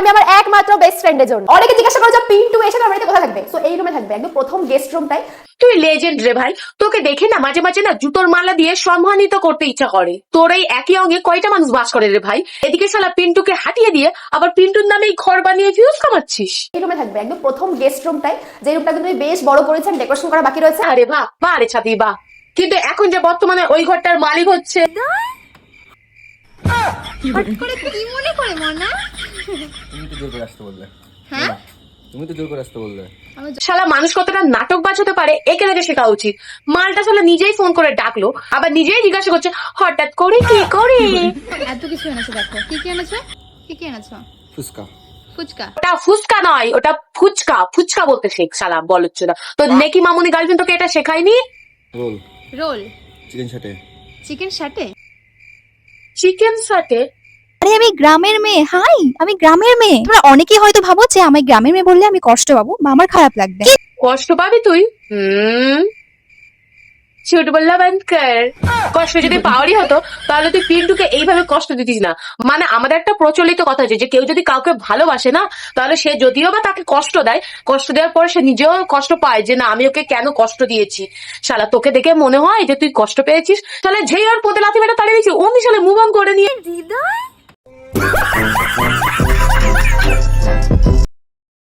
আমি আমার একমাত্র বেস্ট ফ্রেন্ডের জন্য। অনেকে জিজ্ঞাসা করে যে পিন্টু এসে আমার বাড়িতে কোথায় থাকবে, সো এই রুমে থাকবে, একদম প্রথম গেস্ট রুমটাই। তুই লেজেন্ড রে ভাই, তোকে দেখে না মাঝে মাঝে না জুতোর মালা দিয়ে সম্মানিত করতে ইচ্ছা করে। তোর এই একই অঙ্গে কয়টা মানুষ বাস করে রে ভাই? এদিকে শালা পিন্টুকে হাঁটিয়ে দিয়ে আবার পিন্টুর নামে ঘর বানিয়ে ভিউজ কামাচ্ছিস। এই রুমে থাকবে, একদম প্রথম গেস্ট রুমটাই, যে রুমটা তুমি বেশ বড় করেছেন, ডেকোরেশন করা বাকি রয়েছে। আরে বাহ বাহ রে ছাতি বাহ। কিন্তু এখন যে বর্তমানে ওই ঘরটার মালিক হচ্ছে হট করে কি মনে করে মনা? তুমি তো জোর করে আসতে বললে। হ্যাঁ? তুমি তো জোর করে আসতে বললে। শালা মানুষ কতটা নাটক বাজাতে পারে একে দেখে শেখা উচিত। মালটা শালা নিজেই ফোন করে ডাকলো, আবার নিজেই জিজ্ঞাসা করছে হঠাৎ করে কি করে। এত কিছু এনেছো, দেখো কি কি এনেছো, কি কি এনেছো? ফুসকা। ফুচকা? ওটা ফুচকা নয়, ওটা ফুচকা। ফুচকা বলতে শেখ শালা বলছে না তো। নেকি মামুনি গার্লফ্রেন্ড তোকে এটা শেখায়নি? Roll. Roll? Chicken satay. Chicken satay? Chicken satay? আরে আমি গ্রামের মেয়ে, হাই আমি গ্রামের মেয়ে। তোমরা অনেকেই হয়তো ভাবো যে আমি গ্রামের মেয়ে বললে আমি কষ্ট পাবো বা আমার খারাপ লাগবে। কষ্ট পাবি তুই? ছোট বললা বন্ধ কর। কষ্ট যদি পাওয়ারই হতো তাহলে তুই পিন্টুকে এইভাবে কষ্ট দিতিস না। মানে আমাদের একটা প্রচলিত কথা আছে যে কেউ যদি কাউকে ভালোবাসে না, তাহলে সে যদিও বা তাকে কষ্ট দেয়, কষ্ট দেওয়ার পর সে নিজেও কষ্ট পায় যে না আমি ওকে কেন কষ্ট দিয়েছি। শালা তোকে দেখে মনে হয় যে তুই কষ্ট পেয়েছিস, তাহলে যেই ওর পোতে লাথি মেরে তাড়িয়ে দিয়েছি অমনি শালা মুভ অন করে নিয়ে। হৃদয়